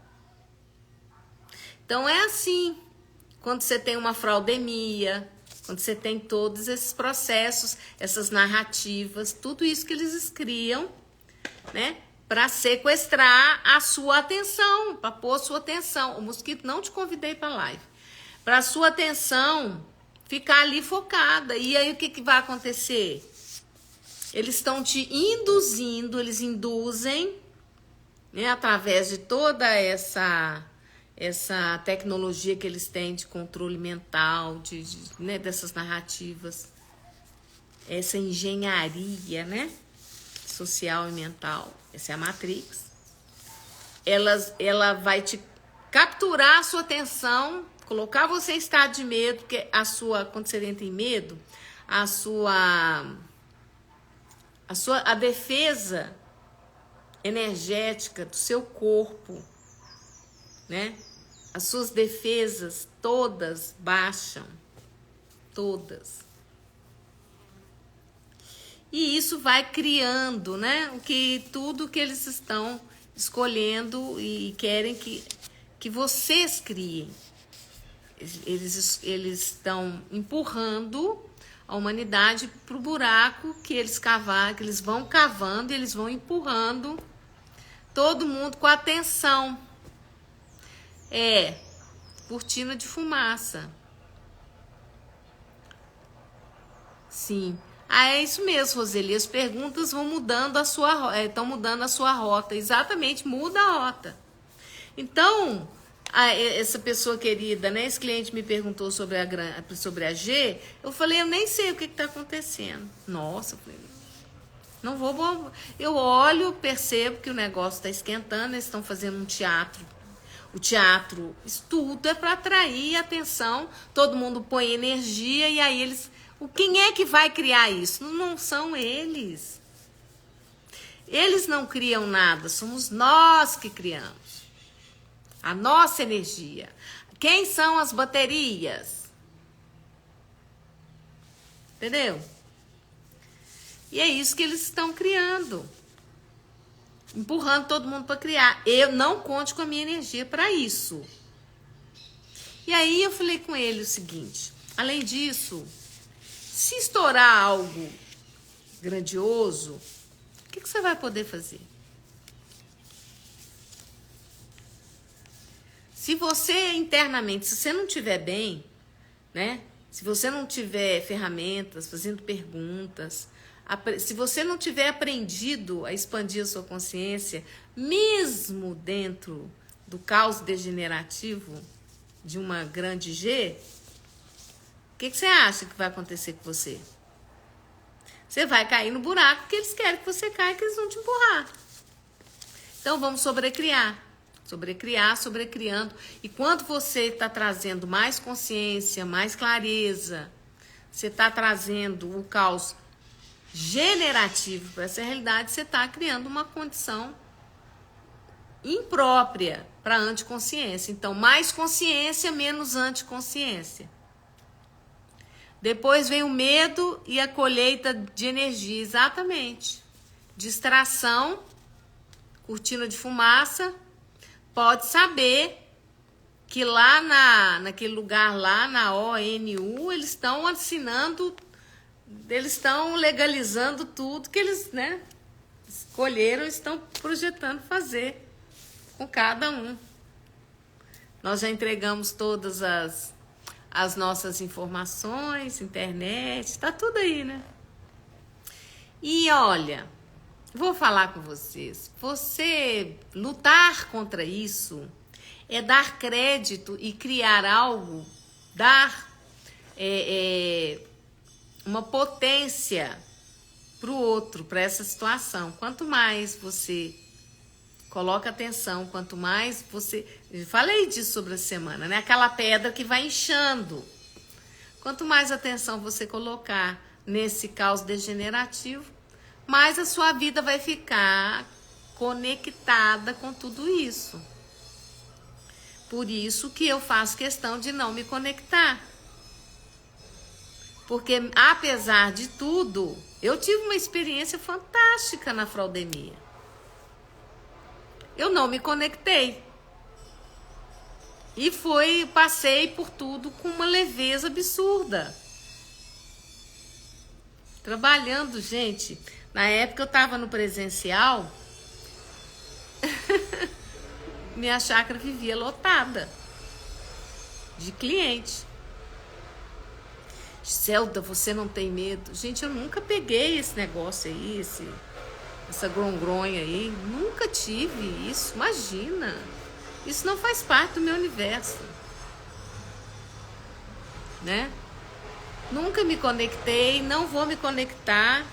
Então é assim, quando você tem uma fraudemia, quando você tem todos esses processos, essas narrativas, tudo isso que eles criam, né? Para sequestrar a sua atenção, para pôr a sua atenção. O mosquito, não te convidei para live. Para a sua atenção ficar ali focada. E aí o que vai acontecer? Eles estão te induzindo, eles induzem, né, através de toda essa tecnologia que eles têm de controle mental, né, dessas narrativas, essa engenharia, né, social e mental. Essa é a Matrix. Ela vai te capturar a sua atenção, colocar você em estado de medo, porque quando você entra em medo, a defesa energética do seu corpo, né? As suas defesas todas baixam, todas. E isso vai criando, né? Tudo que eles estão escolhendo e querem que vocês criem. Eles estão empurrando a humanidade para o buraco que eles vão cavando e eles vão empurrando todo mundo com atenção. Cortina de fumaça. Sim. É isso mesmo, Roseli. As perguntas vão mudando estão mudando a sua rota. Exatamente, muda a rota. Então, essa pessoa querida, né? Esse cliente me perguntou sobre a G. Eu falei, eu nem sei o que está acontecendo. Nossa, eu falei, não vou. Eu olho, percebo que o negócio está esquentando, eles estão fazendo um teatro. O teatro, isso tudo é para atrair atenção, todo mundo põe energia e aí quem é que vai criar isso? Não são eles. Eles não criam nada, somos nós que criamos. A nossa energia. Quem são as baterias? Entendeu? E é isso que eles estão criando. Empurrando todo mundo para criar. Eu não conte com a minha energia para isso. E aí eu falei com ele o seguinte, além disso, se estourar algo grandioso, o que você vai poder fazer? Se você internamente, se você não estiver bem, né? Se você não tiver ferramentas, fazendo perguntas, se você não tiver aprendido a expandir a sua consciência, mesmo dentro do caos degenerativo de uma grande G, o que você acha que vai acontecer com você? Você vai cair no buraco que eles querem que você caia, que eles vão te empurrar. Então vamos sobrecriar. Sobrecriando. E quando você está trazendo mais consciência, mais clareza, você está trazendo o caos generativo para essa realidade, você está criando uma condição imprópria para anticonsciência. Então, mais consciência, menos anticonsciência. Depois vem o medo e a colheita de energia, exatamente. Distração, cortina de fumaça, pode saber que lá naquele lugar lá, na ONU, eles estão assinando, eles estão legalizando tudo que eles, né, escolheram e estão projetando fazer com cada um. Nós já entregamos todas as nossas informações, internet, tá tudo aí, né? E olha, vou falar com vocês, você lutar contra isso é dar crédito e criar algo, dar uma potência para o outro, para essa situação. Quanto mais você coloca atenção, quanto mais você... Eu falei disso sobre a semana, né? Aquela pedra que vai inchando. Quanto mais atenção você colocar nesse caos degenerativo, mais a sua vida vai ficar conectada com tudo isso. Por isso que eu faço questão de não me conectar. Porque, apesar de tudo, eu tive uma experiência fantástica na fraudemia. Eu não me conectei. E passei por tudo com uma leveza absurda. Trabalhando, gente. Na época eu estava no presencial... Minha chácara vivia lotada de cliente. Zelda, você não tem medo? Gente, eu nunca peguei esse negócio aí, essa grongronha aí. Nunca tive isso, imagina. Isso não faz parte do meu universo. Né? Nunca me conectei, não vou me conectar.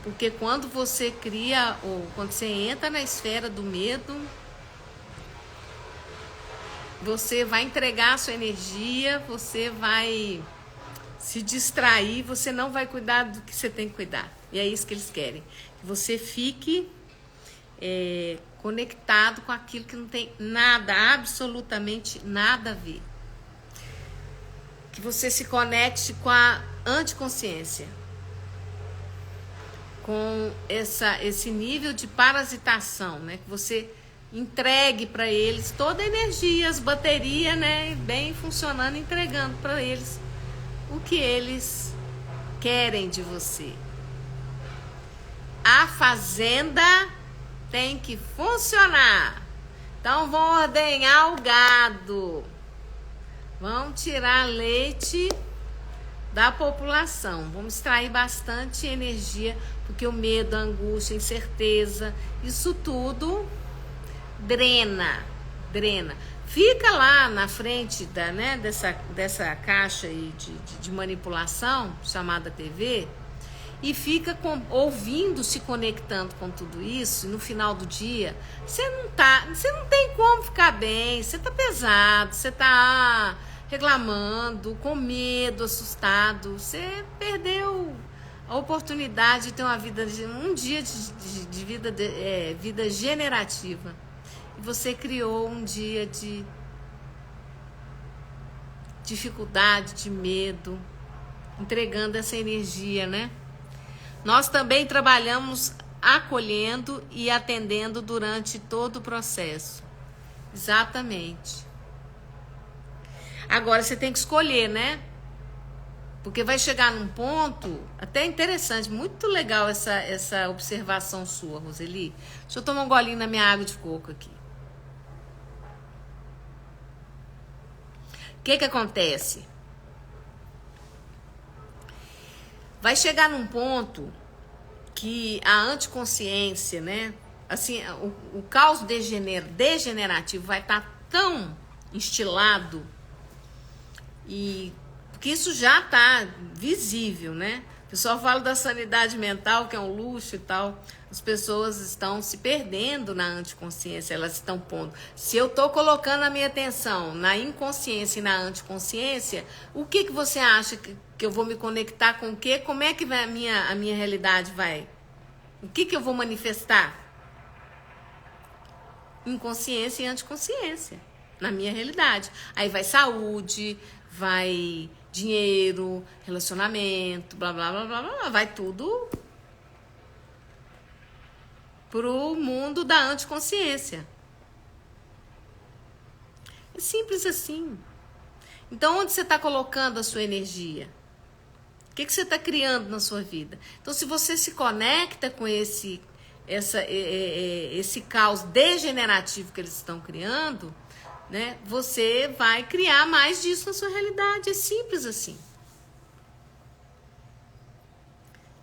Porque quando você cria, ou quando você entra na esfera do medo... Você vai entregar a sua energia, você vai se distrair, você não vai cuidar do que você tem que cuidar. E é isso que eles querem. Que você fique conectado com aquilo que não tem nada, absolutamente nada a ver. Que você se conecte com a anticonsciência. Com esse nível de parasitação, né? Que você... entregue para eles toda a energia, as baterias, né, bem funcionando, entregando para eles o que eles querem de você. A fazenda tem que funcionar. Então vão ordenhar o gado. Vão tirar leite da população. Vamos extrair bastante energia, porque o medo, a angústia, a incerteza, isso tudo drena. Fica lá na frente dessa caixa aí de manipulação, chamada TV, e fica ouvindo, se conectando com tudo isso, e no final do dia, você não tem como ficar bem, você tá pesado, você tá reclamando, com medo, assustado, você perdeu a oportunidade de ter uma vida, um dia de vida generativa. E você criou um dia de dificuldade, de medo, entregando essa energia, né? Nós também trabalhamos acolhendo e atendendo durante todo o processo. Exatamente. Agora você tem que escolher, né? Porque vai chegar num ponto, até interessante, muito legal essa observação sua, Roseli. Deixa eu tomar um golinho na minha água de coco aqui. O que acontece? Vai chegar num ponto que a anticonsciência, né? Assim, o caos degenerativo vai estar tão instilado, e porque isso já está visível, né? O pessoal fala da sanidade mental, que é um luxo e tal. As pessoas estão se perdendo na anticonsciência, elas estão pondo. Se eu estou colocando a minha atenção na inconsciência e na anticonsciência, o que você acha que eu vou me conectar com o quê? Como é que a minha realidade vai? O que eu vou manifestar? inconsciência e anticonsciência, na minha realidade. Aí vai saúde, vai dinheiro, relacionamento, blá, blá, blá, blá, blá, vai tudo pro mundo da anticonsciência. É simples assim. Então, onde você está colocando a sua energia? O que você está criando na sua vida? Então, se você se conecta com esse caos degenerativo que eles estão criando, né, você vai criar mais disso na sua realidade. É simples assim.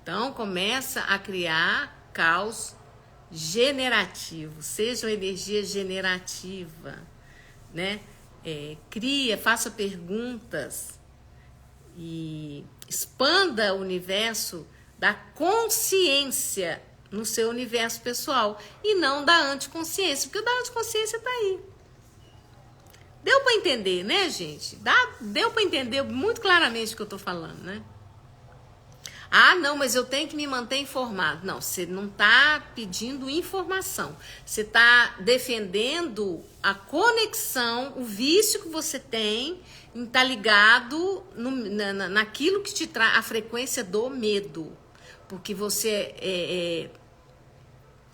Então, começa a criar caos generativo. Seja uma energia generativa, né? Cria, faça perguntas e expanda o universo da consciência no seu universo pessoal e não da anticonsciência, porque o da anticonsciência tá aí. Deu para entender, né, gente? Deu para entender muito claramente o que eu tô falando, né? Ah, não, mas eu tenho que me manter informado. Não, você não está pedindo informação. Você está defendendo a conexão, o vício que você tem em estar ligado naquilo que te traz a frequência do medo. Porque você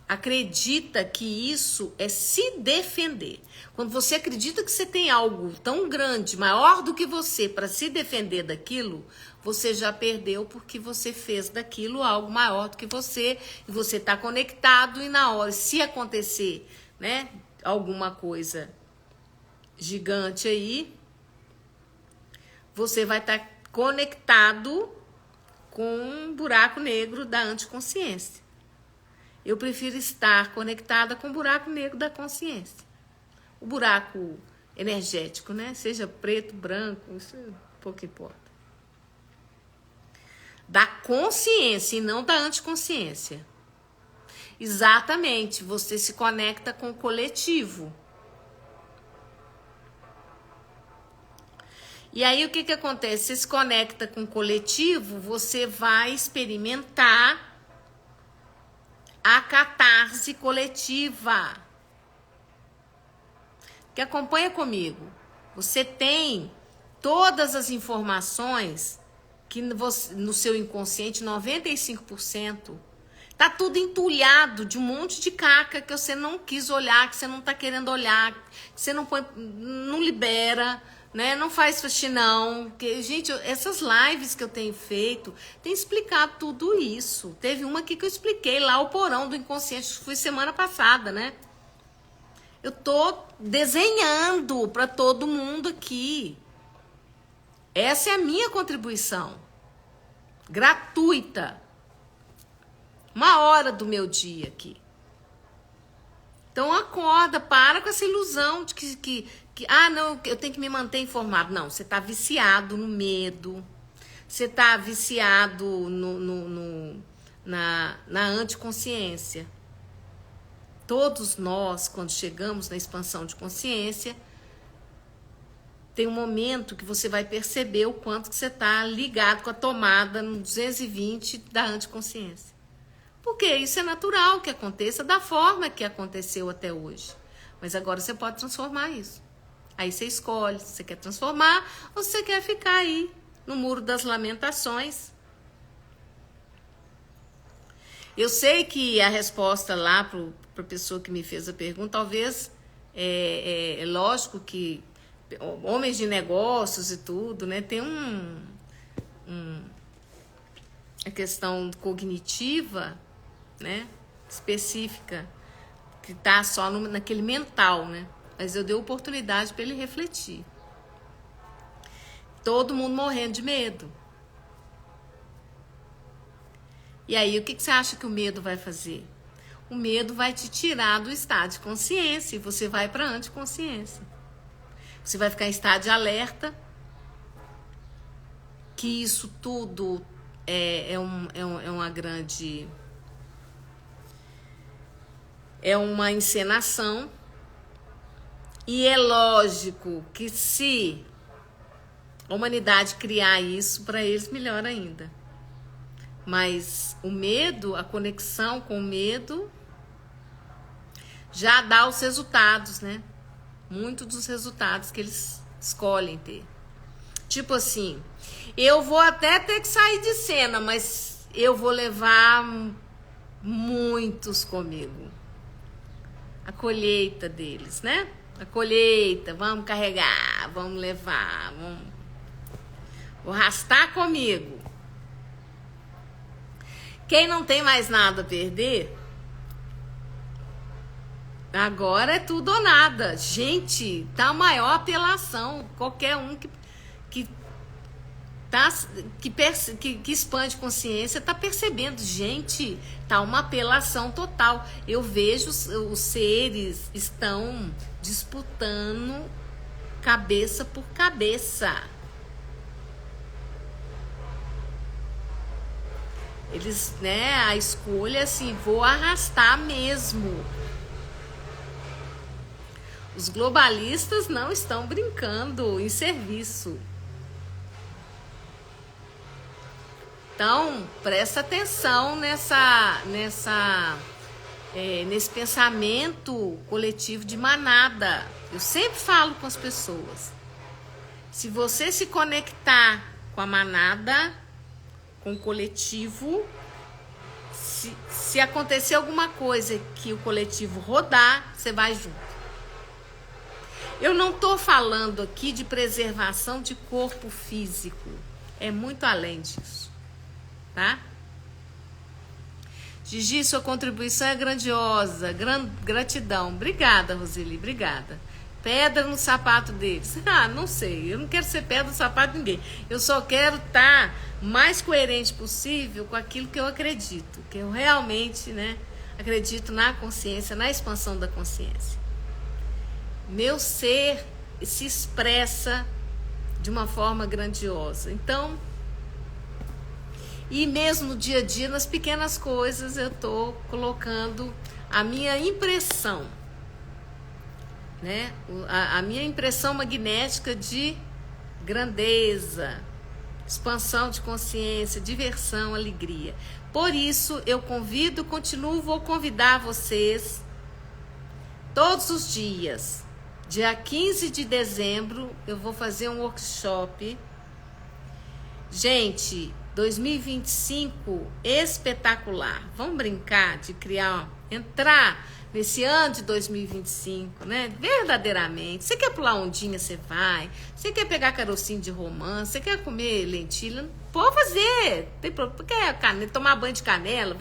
acredita que isso é se defender. Quando você acredita que você tem algo tão grande, maior do que você, para se defender daquilo, você já perdeu porque você fez daquilo algo maior do que você, e você está conectado, e na hora, se acontecer, né, alguma coisa gigante aí, você vai estar conectado com um buraco negro da anticonsciência. Eu prefiro estar conectada com o buraco negro da consciência. O buraco energético, né? Seja preto, branco, isso pouco importa. Da consciência e não da anticonsciência. Exatamente, você se conecta com o coletivo. E aí o que acontece? Você se conecta com o coletivo, você vai experimentar a catarse coletiva. Que acompanha comigo. Você tem todas as informações que no seu inconsciente, 95%, tá tudo entulhado de um monte de caca que você não quis olhar, que você não tá querendo olhar, que você não põe, não libera, né? Não faz faxinão. Que, gente, essas lives que eu tenho feito, tem explicado tudo isso. Teve uma aqui que eu expliquei lá, o porão do inconsciente, foi semana passada, né? Eu tô desenhando para todo mundo aqui. Essa é a minha contribuição. Gratuita. 1 hora do meu dia aqui. Então acorda, para com essa ilusão de que não, eu tenho que me manter informado. Não, você tá viciado no medo. Você tá viciado na anticonsciência. Todos nós, quando chegamos na expansão de consciência, tem um momento que você vai perceber o quanto que você está ligado com a tomada no 220 da anticonsciência. Porque isso é natural que aconteça da forma que aconteceu até hoje. Mas agora você pode transformar isso. Aí você escolhe se você quer transformar ou se você quer ficar aí no muro das lamentações. Eu sei que a resposta lá para a pessoa que me fez a pergunta, talvez é lógico que homens de negócios e tudo, né, tem a questão cognitiva, né, específica, que tá só naquele mental, né, mas eu dei oportunidade para ele refletir. Todo mundo morrendo de medo. E aí, o que você acha que o medo vai fazer? O medo vai te tirar do estado de consciência e você vai para a anticonsciência. Você vai ficar em estado de alerta, que isso tudo é uma grande... é uma encenação. E é lógico que se a humanidade criar isso, para eles melhor ainda. Mas o medo, a conexão com o medo, já dá os resultados, né? Muitos dos resultados que eles escolhem ter. Tipo assim, eu vou até ter que sair de cena, mas eu vou levar muitos comigo. A colheita deles, né? A colheita, vamos carregar, vamos levar, vou arrastar comigo. Quem não tem mais nada a perder, agora é tudo ou nada. Gente, tá a maior apelação. Qualquer um que expande consciência tá percebendo. Gente, tá uma apelação total. Eu vejo os seres estão disputando cabeça por cabeça. Eles, né, a escolha assim, vou arrastar mesmo. Os globalistas não estão brincando em serviço. Então, presta atenção nesse pensamento coletivo de manada. Eu sempre falo com as pessoas. Se você se conectar com a manada, com o coletivo, se acontecer alguma coisa que o coletivo rodar, você vai junto. Eu não estou falando aqui de preservação de corpo físico. É muito além disso, tá? Gigi, sua contribuição é grandiosa. Gratidão. Obrigada, Roseli, obrigada. Pedra no sapato deles. Não sei. Eu não quero ser pedra no sapato de ninguém. Eu só quero estar mais coerente possível com aquilo que eu acredito. Que eu realmente, né, acredito na consciência, na expansão da consciência. Meu ser se expressa de uma forma grandiosa. Então, e mesmo no dia a dia, nas pequenas coisas, eu estou colocando a minha impressão, né? A minha impressão magnética de grandeza, expansão de consciência, diversão, alegria. Por isso, eu vou convidar vocês todos os dias. Dia 15 de dezembro, eu vou fazer um workshop. Gente, 2025 espetacular. Vamos brincar de entrar nesse ano de 2025, né? Verdadeiramente. Você quer pular ondinha, você vai. Você quer pegar carocinho de romã, você quer comer lentilha, pode fazer. Tem problema. Quer tomar banho de canela?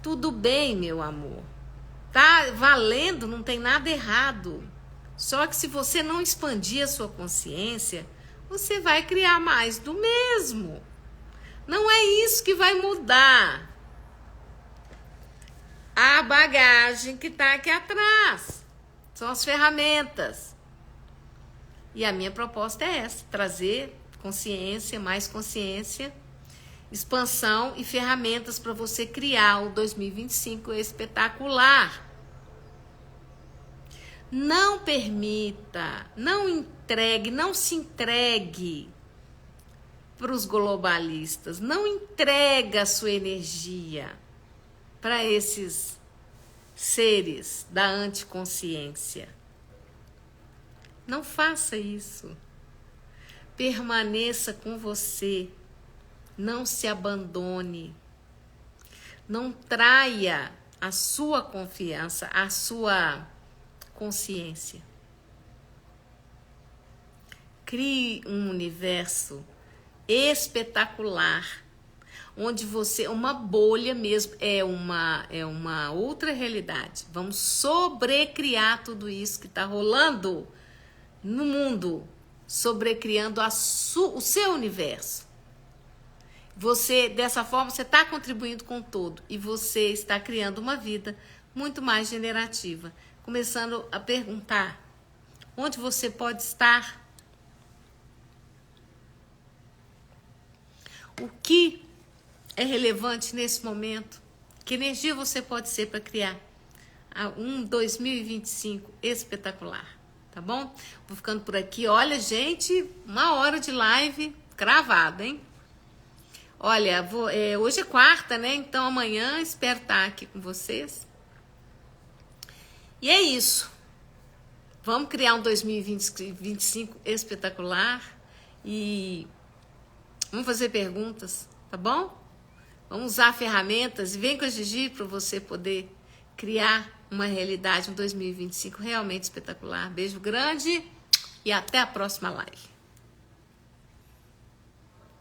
Tudo bem, meu amor. Tá valendo, não tem nada errado. Só que se você não expandir a sua consciência, você vai criar mais do mesmo. Não é isso que vai mudar a bagagem que está aqui atrás. São as ferramentas. E a minha proposta é essa, trazer consciência, mais consciência, expansão e ferramentas para você criar o 2025 espetacular. Não permita, não se entregue para os globalistas, não entrega a sua energia para esses seres da anticonsciência. Não faça isso. Permaneça com você, não se abandone, não traia a sua confiança, a sua consciência. Crie um universo espetacular, onde uma bolha mesmo, é uma outra realidade. Vamos sobrecriar tudo isso que está rolando no mundo, sobrecriando o seu universo. Você, dessa forma, você está contribuindo com o todo e você está criando uma vida muito mais generativa. Começando a perguntar onde você pode estar, o que é relevante nesse momento, que energia você pode ser para criar um 2025 espetacular, tá bom? Vou ficando por aqui. Olha, gente, 1 hora de live cravada, hein? Olha, hoje é quarta, né? Então amanhã espero estar aqui com vocês. E é isso. Vamos criar um 2025 espetacular e vamos fazer perguntas, tá bom? Vamos usar ferramentas e vem com a Gigi para você poder criar uma realidade, um 2025 realmente espetacular. Beijo grande e até a próxima live.